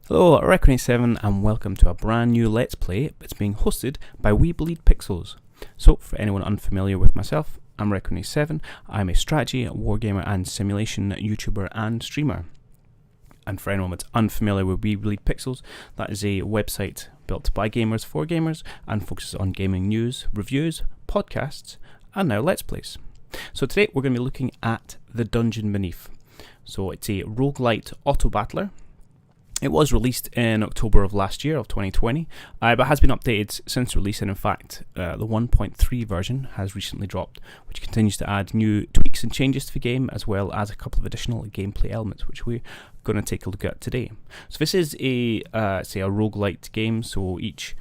Hello, Requin87 and welcome to a brand new Let's Play. It's being hosted by We Bleed Pixels. So, for anyone unfamiliar with myself, I'm Requin87. I'm a strategy, wargamer and simulation YouTuber and streamer. And for anyone that's unfamiliar with We Bleed Pixels, that is a website built by gamers for gamers and focuses on gaming news, reviews, podcasts, and now Let's Plays. So today we're going to be looking at The Dungeon Beneath. So it's a roguelite auto-battler. It was released in October of last year, of 2020, but has been updated since release, and in fact, the 1.3 version has recently dropped, which continues to add new tweaks and changes to the game, as well as a couple of additional gameplay elements, which we're going to take a look at today. So this is a roguelite game, so each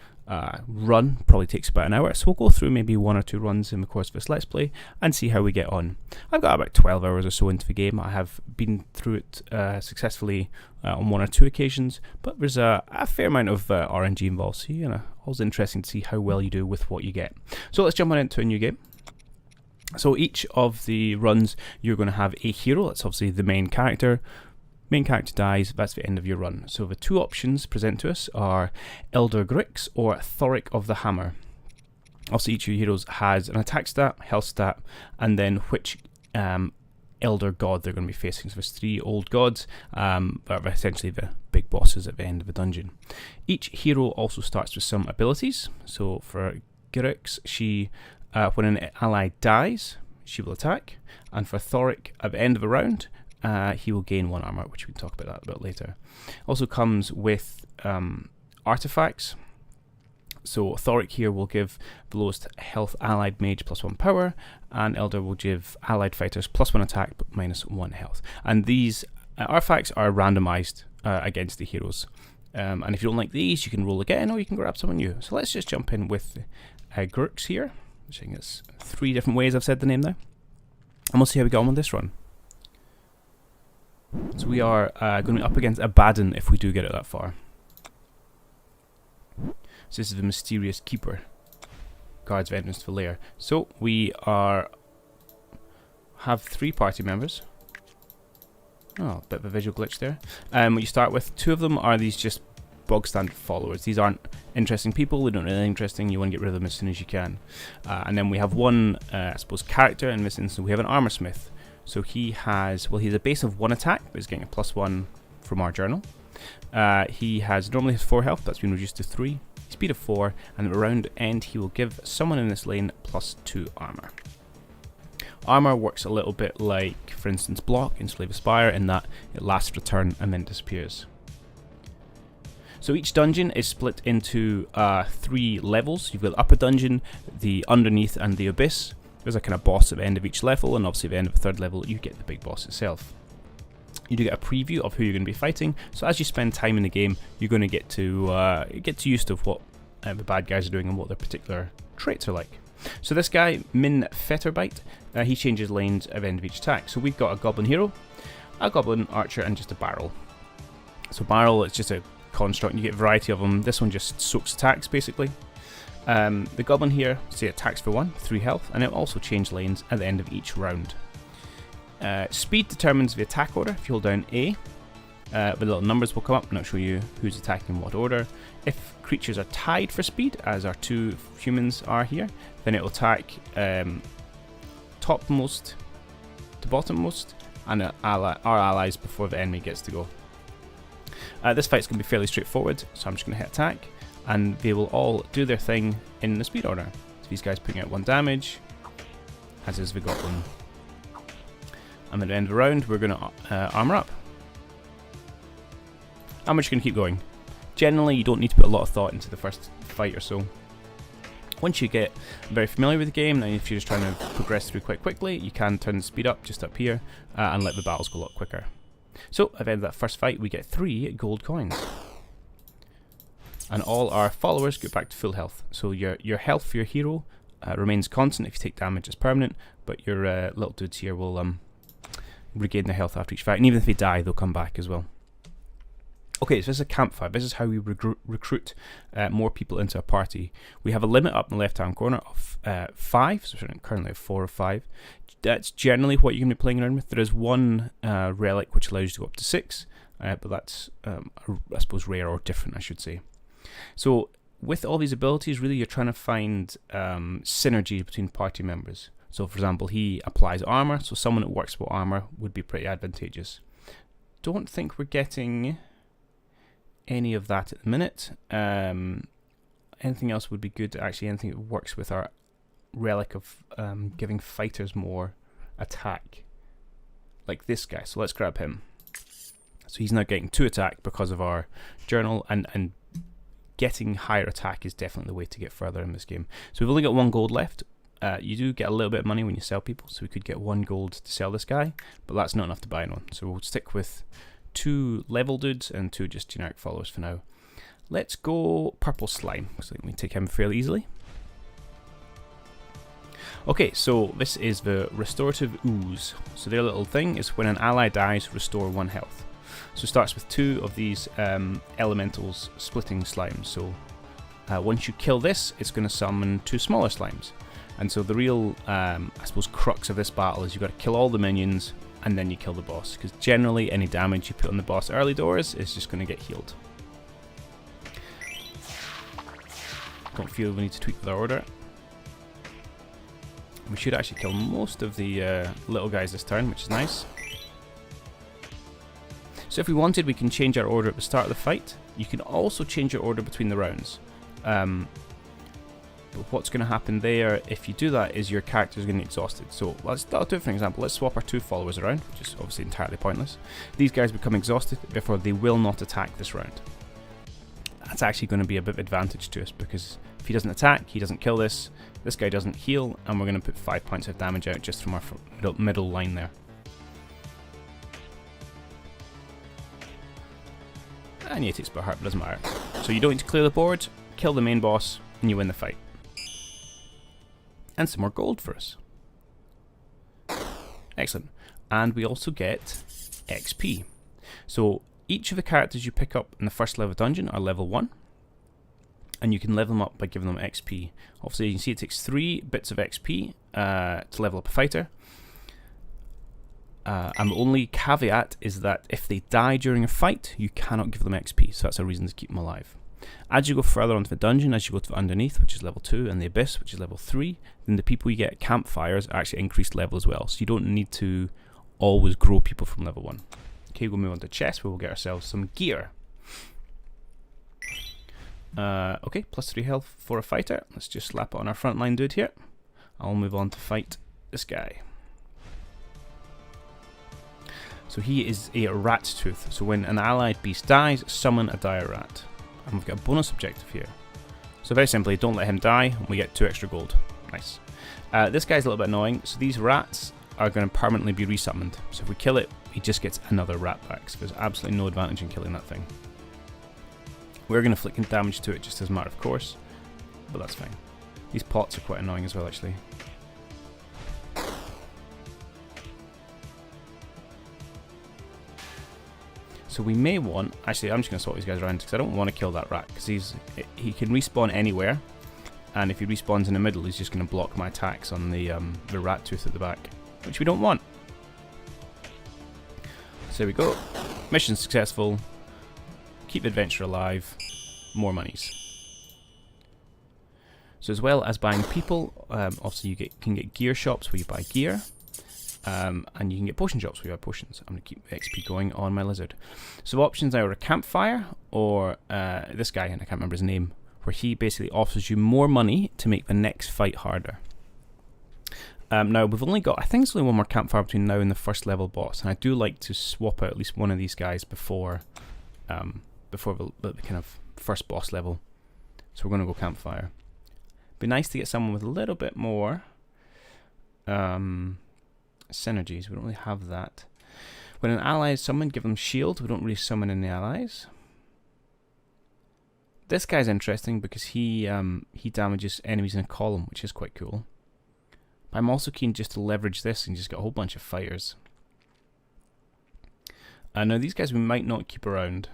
run probably takes about an hour, so we'll go through maybe one or two runs in the course of this Let's Play and see how we get on. I've got about 12 hours or so into the game. I have been through it successfully on one or two occasions, but there's a fair amount of RNG involved, so always interesting to see how well you do with what you get. So let's jump on into a new game. So each of the runs you're going to have a hero. That's obviously the main character. Main character dies, that's the end of your run. So the two options present to us are Elder Grix or Thoric of the Hammer. Also, each of your heroes has an attack stat, health stat, and then which Elder God they're going to be facing. So there's three old gods, that are essentially the big bosses at the end of the dungeon. Each hero also starts with some abilities. So for Grix, she, when an ally dies, she will attack. And for Thoric, at the end of a round, he will gain 1 armor, which we can talk about that a bit later. Also comes with artifacts. So Thoric here will give the lowest health allied mage +1 power, and Elder will give allied fighters +1 attack but -1 health. And these artifacts are randomized against the heroes. And if you don't like these, you can roll again or you can grab someone new. So let's just jump in with Grix here, which I think is 3 different ways I've said the name now. And we'll see how we go on with this run. So we are going to be up against Abaddon if we do get it that far. So this is the mysterious keeper. Guards the entrance to the lair. So we have 3 party members. Oh, a bit of a visual glitch there. What you start with, 2 of them are these just bog standard followers. These aren't interesting people, they don't really interesting, you want to get rid of them as soon as you can. And then we have one, I suppose, character. In this instance we have an armor smith. So he has, he's a base of 1 attack, but he's getting a +1 from our journal. He normally has 4 health, that's been reduced to 3. Speed of 4, and around end he will give someone in this lane +2 armor. Armor works a little bit like, for instance, block in Slave Aspire, in that it lasts for a turn and then disappears. So each dungeon is split into 3 levels. You've got the upper dungeon, the underneath, and the abyss. There's a kind of boss at the end of each level, and obviously at the end of the 3rd level you get the big boss itself. You do get a preview of who you're going to be fighting, so as you spend time in the game you're going to get used to what the bad guys are doing and what their particular traits are like. So this guy, Min Fetterbite, he changes lanes at the end of each attack. So we've got a goblin hero, a goblin archer, and just a barrel. So barrel, it's just a construct, you get a variety of them. This one just soaks attacks basically. The goblin here, say, attacks for 1, 3 health, and it will also change lanes at the end of each round. Speed determines the attack order. If you hold down A, the little numbers will come up and it'll show you who's attacking in what order. If creatures are tied for speed, as our 2 humans are here, then it will attack topmost to bottommost, and our allies before the enemy gets to go. This fight's going to be fairly straightforward, so I'm just going to hit attack, and they will all do their thing in the speed order. So these guys putting out 1 damage, as is the goblin. And at the end of the round, we're going to armor up. And we're just going to keep going. Generally, you don't need to put a lot of thought into the first fight or so. Once you get very familiar with the game, now if you're just trying to progress through quite quickly, you can turn the speed up just up here and let the battles go a lot quicker. So at the end of that first fight, we get 3 gold coins. And all our followers get back to full health. So your health for your hero remains constant. If you take damage, it's permanent, but your little dudes here will regain their health after each fight, and even if they die, they'll come back as well. Okay, so this is a campfire. This is how we recruit more people into a party. We have a limit up in the left-hand corner of 5, so we're currently at 4 or 5. That's generally what you're going to be playing around with. There is one relic which allows you to go up to 6, but that's, I suppose, rare or different, I should say. So with all these abilities, really you're trying to find synergy between party members. So for example, he applies armor, so someone that works with armor would be pretty advantageous. Don't think we're getting any of that at the minute. Anything else would be good, actually, anything that works with our relic of giving fighters more attack. Like this guy, so let's grab him. So he's now getting 2 attack because of our journal, and getting higher attack is definitely the way to get further in this game. So we've only got 1 gold left. You do get a little bit of money when you sell people, so we could get 1 gold to sell this guy, but that's not enough to buy one. So we'll stick with 2 level dudes and 2 just generic followers for now. Let's go purple slime, so we take him fairly easily. Okay, so this is the restorative ooze. So their little thing is when an ally dies, restore 1 health. So it starts with 2 of these elementals splitting slimes. So once you kill this, it's going to summon 2 smaller slimes. And so the real, I suppose, crux of this battle is you've got to kill all the minions and then you kill the boss. Because generally any damage you put on the boss early doors is just going to get healed. Don't feel we need to tweak with our order. We should actually kill most of the little guys this turn, which is nice. So if we wanted, we can change our order at the start of the fight. You can also change your order between the rounds. But what's going to happen there if you do that is your character is going to get exhausted. So I'll do it for an example. Let's swap our 2 followers around, which is obviously entirely pointless. These guys become exhausted, therefore they will not attack this round. That's actually going to be a bit of advantage to us, because if he doesn't attack, he doesn't kill this guy doesn't heal, and we're going to put 5 points of damage out just from our middle line there. And yeah, it takes a bit of heart, but doesn't matter. So you don't need to clear the board, kill the main boss, and you win the fight. And some more gold for us. Excellent. And we also get XP. So each of the characters you pick up in the first level dungeon are level 1. And you can level them up by giving them XP. Obviously you can see it takes 3 bits of XP to level up a fighter. And the only caveat is that if they die during a fight, you cannot give them XP. So that's a reason to keep them alive. As you go further onto the dungeon, as you go to the underneath, which is level 2, and the abyss, which is level 3, then the people you get at campfires are actually increased level as well. So you don't need to always grow people from level 1. Okay, we'll move on to chest, where we'll get ourselves some gear. Okay, plus 3 health for a fighter. Let's just slap it on our frontline dude here. I'll move on to fight this guy. So he is a rat tooth. So when an allied beast dies, summon a dire rat. And we've got a bonus objective here. So very simply, don't let him die, and we get 2 extra gold. Nice. This guy's a little bit annoying. So these rats are going to permanently be resummoned. So if we kill it, he just gets another rat back. So there's absolutely no advantage in killing that thing. We're going to inflict damage to it just as a matter of course, but that's fine. These pots are quite annoying as well, actually. So we may want, actually I'm just going to swap these guys around because I don't want to kill that rat, because he can respawn anywhere, and if he respawns in the middle he's just going to block my attacks on the rat tooth at the back, which we don't want. So there we go, mission successful, keep the adventure alive, more monies. So as well as buying people, obviously you can get gear shops where you buy gear. And you can get potion shops where you have potions. I'm going to keep XP going on my lizard. So options are a campfire, or this guy, and I can't remember his name, where he basically offers you more money to make the next fight harder. Now we've only got, I think there's only 1 more campfire between now and the first level boss, and I do like to swap out at least one of these guys before the kind of first boss level. So we're going to go campfire. Be nice to get someone with a little bit more synergies. We don't really have that. When an ally is summoned, give them shield. We don't really summon any allies. This guy's interesting because he damages enemies in a column, which is quite cool. But I'm also keen just to leverage this and just get a whole bunch of fighters. Now these guys we might not keep around.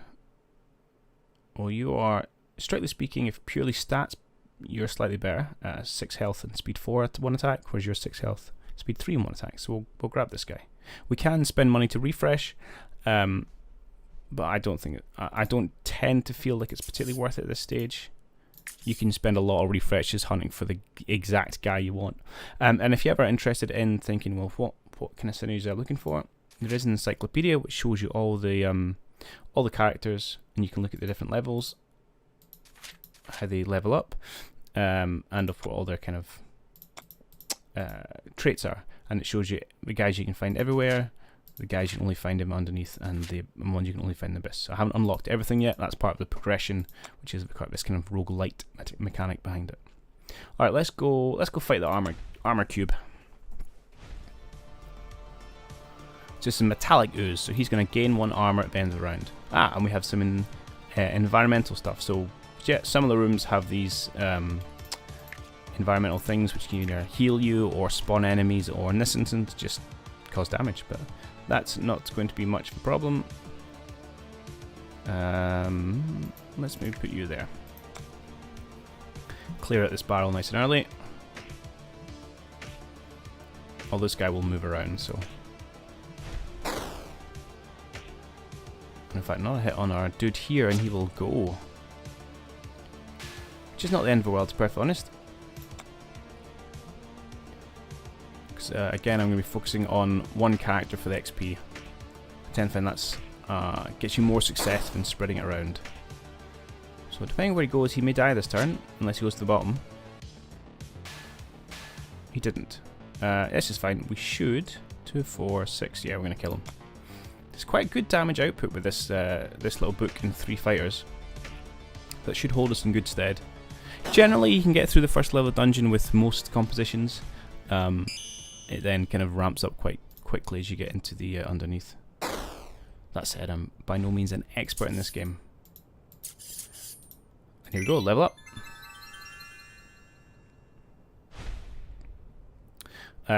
Well, you are, strictly speaking, if purely stats, you're slightly better. 6 health and speed 4 at 1 attack, whereas you're 6 health. Speed 3 in 1 attack, so we'll grab this guy. We can spend money to refresh, but I don't think I don't tend to feel like it's particularly worth it at this stage. You can spend a lot of refreshes hunting for the exact guy you want. And if you're ever interested in thinking, well, what kind of scenarios are you looking for? There is an encyclopedia which shows you all the characters, and you can look at the different levels, how they level up, and of what all their kind of traits are. And it shows you the guys you can find everywhere, the guys you can only find them underneath, and the ones you can only find in the abyss. So I haven't unlocked everything yet. That's part of the progression, which is this kind of roguelite mechanic behind it. All right, let's go fight the armor cube. Just some metallic ooze, so he's going to gain 1 armor at the end of the round. And we have some environmental stuff. So yeah, some of the rooms have these environmental things which can either heal you or spawn enemies, or in this instance just cause damage, but that's not going to be much of a problem. Let's maybe put you there. Clear out this barrel nice and early. Oh, this guy will move around, so... In fact, another hit on our dude here and he will go. Which is not the end of the world, to be perfectly honest. Because again, I'm going to be focusing on one character for the XP. I tend to find that's gets you more success than spreading it around. So depending where he goes, he may die this turn, unless he goes to the bottom. He didn't. This is fine. We should 2, 4, 6. Yeah, we're going to kill him. It's quite good damage output with this this little book and 3 fighters. That should hold us in good stead. Generally, you can get through the first level dungeon with most compositions. It then kind of ramps up quite quickly as you get into the underneath. That said, I'm by no means an expert in this game. And here we go, level up.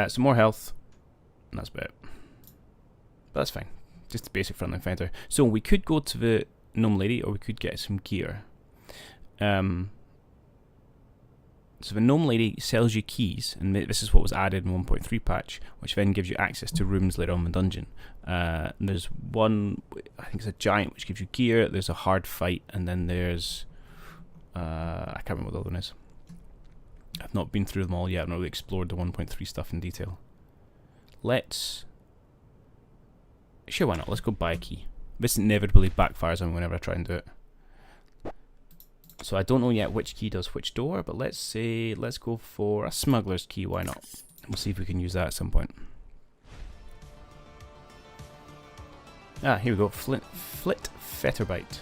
Some more health, and that's about it. But that's fine. Just the basic frontline fighter. So we could go to the gnome lady, or we could get some gear. So the gnome lady sells you keys, and this is what was added in 1.3 patch, which then gives you access to rooms later on in the dungeon. There's one, I think it's a giant, which gives you gear. There's a hard fight, and then there's I can't remember what the other one is. I've not been through them all yet. I've not really explored the 1.3 stuff in detail. Sure, why not? Let's go buy a key. This inevitably backfires on me whenever I try and do it. So I don't know yet which key does which door, but let's go for a smuggler's key, why not? We'll see if we can use that at some point. Here we go, Flit Fetterbite.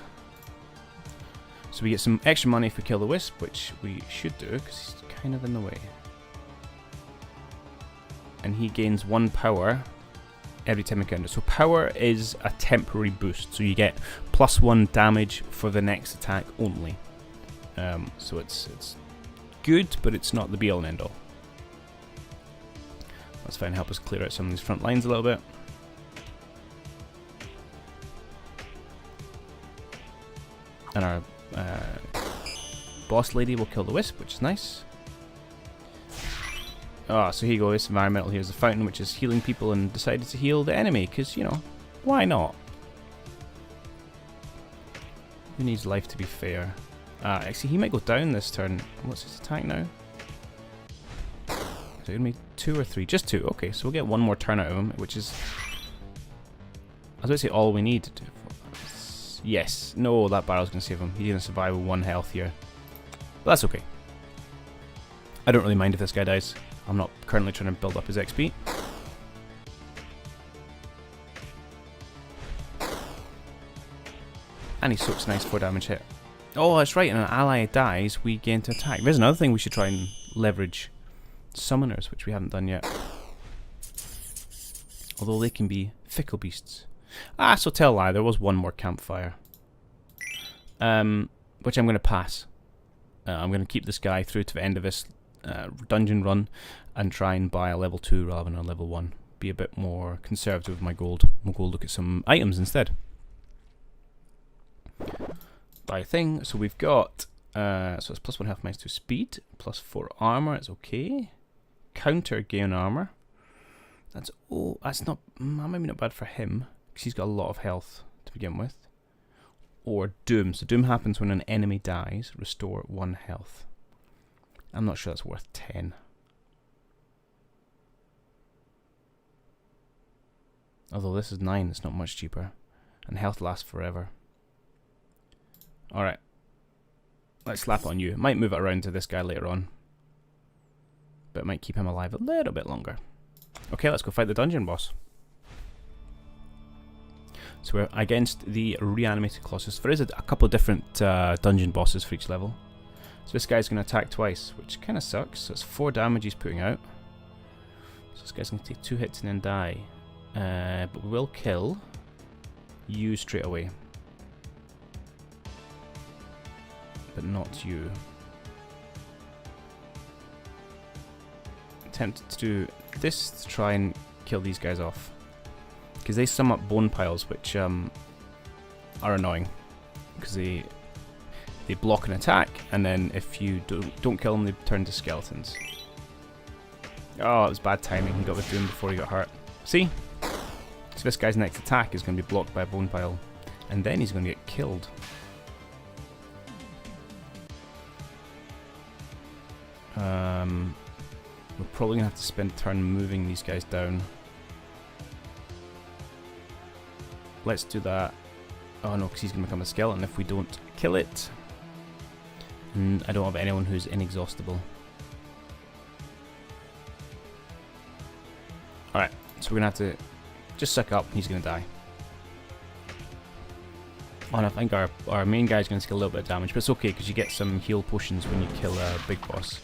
So we get some extra money if we kill the wisp, which we should do, because he's kind of in the way. And he gains 1 power every time encounter. So power is a temporary boost, so you get +1 damage for the next attack only. So it's good, but it's not the be all and end all. That's fine, help us clear out some of these front lines a little bit. And our boss lady will kill the wisp, which is nice. So here you go, this environmental here is a fountain which is healing people, and decided to heal the enemy, because, you know, why not? Who needs life to be fair? Actually, he might go down this turn. What's his attack now? Is it going to be 2 or 3? Just 2. Okay, so we'll get 1 more turn out of him, which is... I was going to say all we need to do. Yes. No, that barrel's going to save him. He's going to survive with 1 health here. But that's okay. I don't really mind if this guy dies. I'm not currently trying to build up his XP. And he soaks a nice 4 damage hit. Oh, that's right, and an ally dies, we gain to attack. There's another thing we should try and leverage. Summoners, which we haven't done yet. Although they can be fickle beasts. So tell a lie, there was 1 more campfire. Which I'm going to pass. I'm going to keep this guy through to the end of this dungeon run and try and buy a level 2 rather than a level 1. Be a bit more conservative with my gold. We'll go look at some items instead. Buy a thing. So we've got so it's +1 health, -2 speed, +4 armor. It's okay. Counter gain armor. That's not. That might be not bad for him because he's got a lot of health to begin with. or Doom. So Doom happens when an enemy dies. Restore 1 health. I'm not sure that's worth 10. Although this is 9, it's not much cheaper. And health lasts forever. Alright. Let's slap it on you. Might move it around to this guy later on. But it might keep him alive a little bit longer. Okay, let's go fight the dungeon boss. So we're against the reanimated Colossus. There is a couple of different dungeon bosses for each level. So this guy's going to attack twice, which kind of sucks. So it's 4 damage he's putting out. So this guy's going to take 2 hits and then die. But we will kill you straight away. But not you. Attempt to do this to try and kill these guys off. Because they sum up bone piles, which are annoying. Because they block an attack, and then if you don't kill them, they turn to skeletons. Oh, it was bad timing. He got the Doom before he got hurt. See? So this guy's next attack is going to be blocked by a bone pile, and then he's going to get killed. We're probably going to have to spend a turn moving these guys down. Let's do that. Oh no, because he's going to become a skeleton if we don't kill it. And I don't have anyone who's inexhaustible. Alright, so we're going to have to just suck up and he's going to die. Oh, and I think our main guy's going to take a little bit of damage, but it's okay because you get some heal potions when you kill a big boss.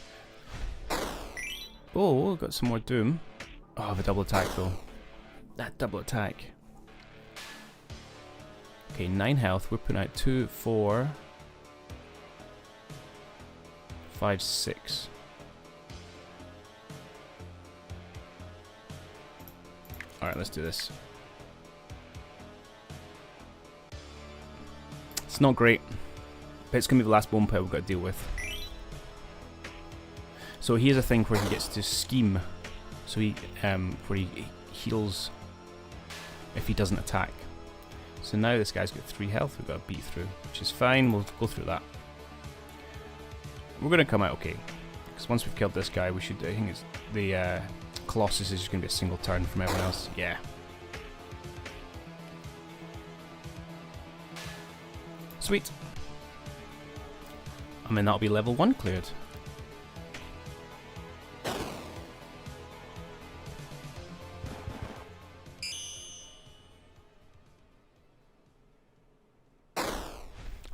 Oh, got some more Doom. Oh, I have a double attack though. That double attack. Okay, 9 health. We're putting out 2, 4, 5, 6. Alright, let's do this. It's not great, but it's going to be the last bone pile we've got to deal with. So he has a thing where he gets to scheme. So he, where he heals if he doesn't attack. So now this guy's got 3 health we've got to beat through, which is fine, we'll go through that. We're going to come out okay, because once we've killed this guy, we should, I think it's the Colossus is just going to be a single turn from everyone else. Yeah. Sweet. And then that'll be level 1 cleared.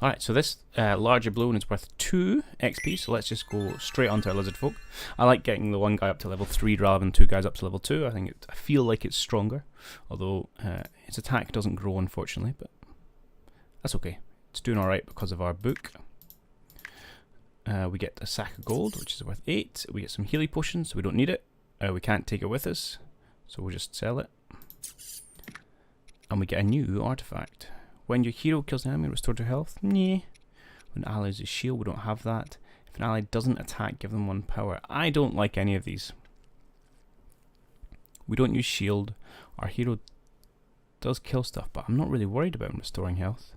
Alright, so this larger balloon is worth 2 XP, so let's just go straight onto our lizard folk. I like getting the one guy up to level 3 rather than 2 guys up to level 2. I feel like it's stronger, although its attack doesn't grow unfortunately, but that's okay. It's doing alright because of our book. We get a sack of gold, which is worth 8. We get some healing potions, so we don't need it. We can't take it with us, so we'll just sell it. And we get a new artifact. When your hero kills an enemy, restore their health. Nah. When ally uses shield, we don't have that. If an ally doesn't attack, give them 1 power. I don't like any of these. We don't use shield. Our hero does kill stuff, but I'm not really worried about him restoring health.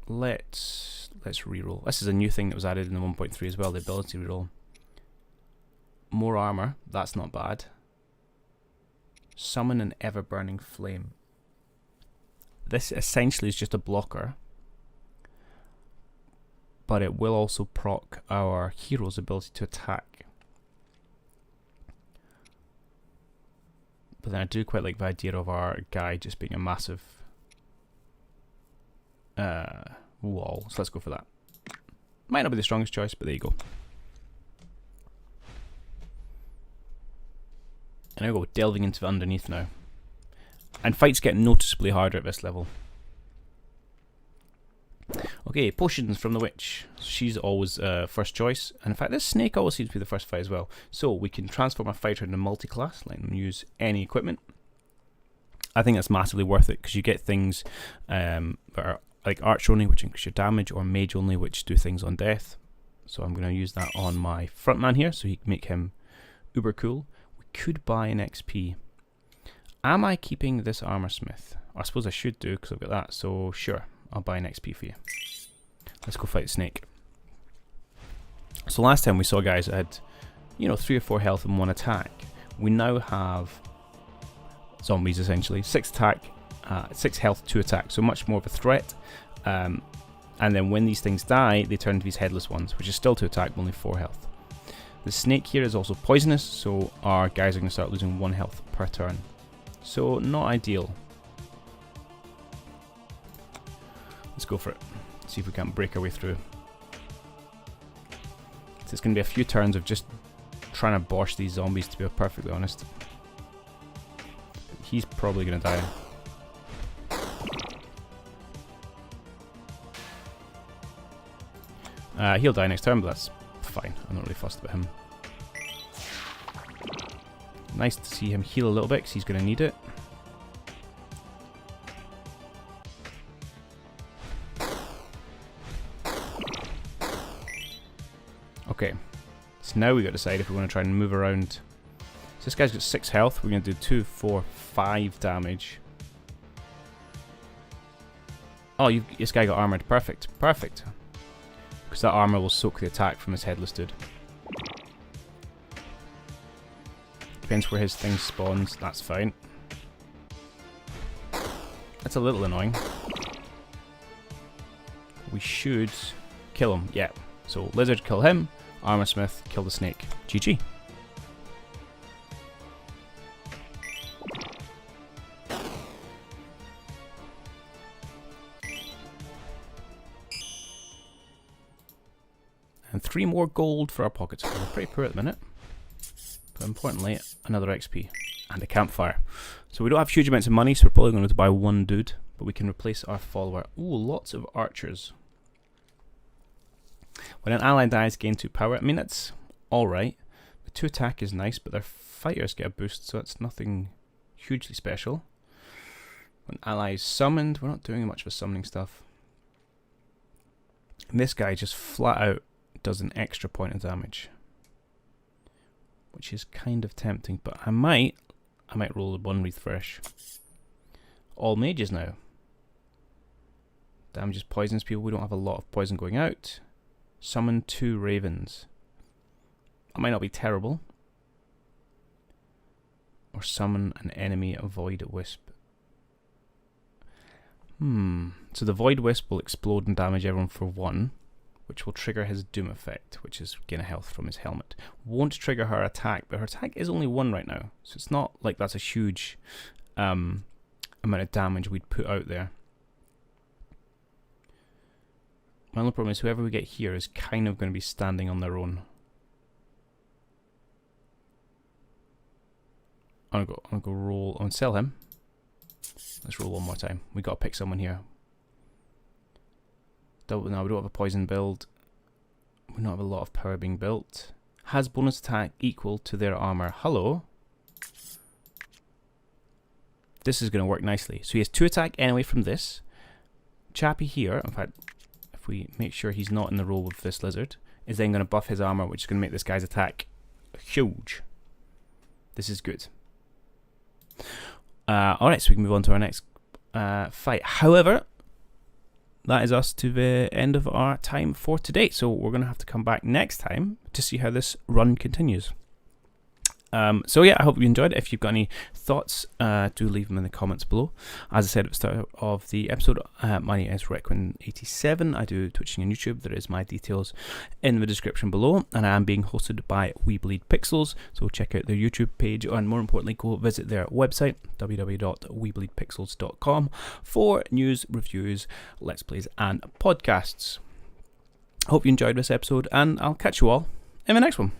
Let's reroll. This is a new thing that was added in the 1.3 as well, the ability reroll. More armor, that's not bad. Summon an ever-burning flame. This essentially is just a blocker, but it will also proc our hero's ability to attack. But then I do quite like the idea of our guy just being a massive wall, so let's go for that. Might not be the strongest choice, but there you go. And I go delving into the underneath now. And fights get noticeably harder at this level. Okay, potions from the witch. She's always first choice. And in fact, this snake always seems to be the first fight as well. So we can transform a fighter into multi-class, letting them use any equipment. I think that's massively worth it, because you get things that are like arch only, which increase your damage, or mage only, which do things on death. So I'm going to use that on my front man here, so he can make him uber cool. Could buy an XP. Am I keeping this armor smith? I suppose I should do because I've got that, so sure, I'll buy an XP for you. Let's go fight Snake. So last time we saw guys that had, you know, 3 or 4 health and 1 attack. We now have zombies essentially, 6 attack, 6 health, 2 attack, so much more of a threat. And then when these things die, they turn into these headless ones, which is still 2 attack, but only 4 health. The snake here is also poisonous, so our guys are going to start losing 1 health per turn. So not ideal. Let's go for it. See if we can't break our way through. So it's going to be a few turns of just trying to bosh these zombies, to be perfectly honest. He's probably going to die. He'll die next turn, but that's fine. I'm not really fussed about him. Nice to see him heal a little bit, because he's going to need it. Okay, so now we got to decide if we want to try and move around. So this guy's got 6 health. We're going to do 2, 4, 5 damage. Oh, this guy got armored. Perfect. Perfect. Because that armor will soak the attack from this headless dude. Depends where his thing spawns. That's fine. That's a little annoying. We should kill him. Yeah. So lizard, kill him. Armor smith, kill the snake. GG. And 3 more gold for our pockets. We're pretty poor at the minute. But importantly, another XP. And a campfire. So we don't have huge amounts of money, so we're probably going to buy 1 dude. But we can replace our follower. Ooh, lots of archers. When an ally dies, gain 2 power. I mean, that's alright. The 2 attack is nice, but their fighters get a boost, so it's nothing hugely special. When ally is summoned, we're not doing much of a summoning stuff. And this guy just flat out does an extra point of damage, which is kind of tempting, but I might roll the 1 refresh. All mages now. Damages poisons people. We don't have a lot of poison going out. Summon 2 ravens. That might not be terrible. Or summon an enemy, avoid a wisp. So the void wisp will explode and damage everyone for 1, which will trigger his doom effect, which is gain a health from his helmet. Won't trigger her attack, but her attack is only 1 right now, so it's not like that's a huge amount of damage we'd put out there. My only problem is whoever we get here is kind of going to be standing on their own. I'm gonna go roll and sell him. Let's roll 1 more time. We got to pick someone here. No, we don't have a poison build. We don't have a lot of power being built. Has bonus attack equal to their armor. Hello. This is going to work nicely. So he has 2 attack anyway from this. Chappie here, in fact, if we make sure he's not in the role with this lizard, is then going to buff his armor, which is going to make this guy's attack huge. This is good. Alright, so we can move on to our next fight. However, that is us to the end of our time for today. So we're going to have to come back next time to see how this run continues. So yeah, I hope you enjoyed it. If you've got any thoughts, do leave them in the comments below. As I said at the start of the episode, my name is Requin87. I do Twitching and YouTube. There is my details in the description below, and I am being hosted by WeBleedPixels. So check out their YouTube page, and more importantly, go visit their website, www.webleedpixels.com, for news, reviews, let's plays, and podcasts. Hope you enjoyed this episode, and I'll catch you all in the next one.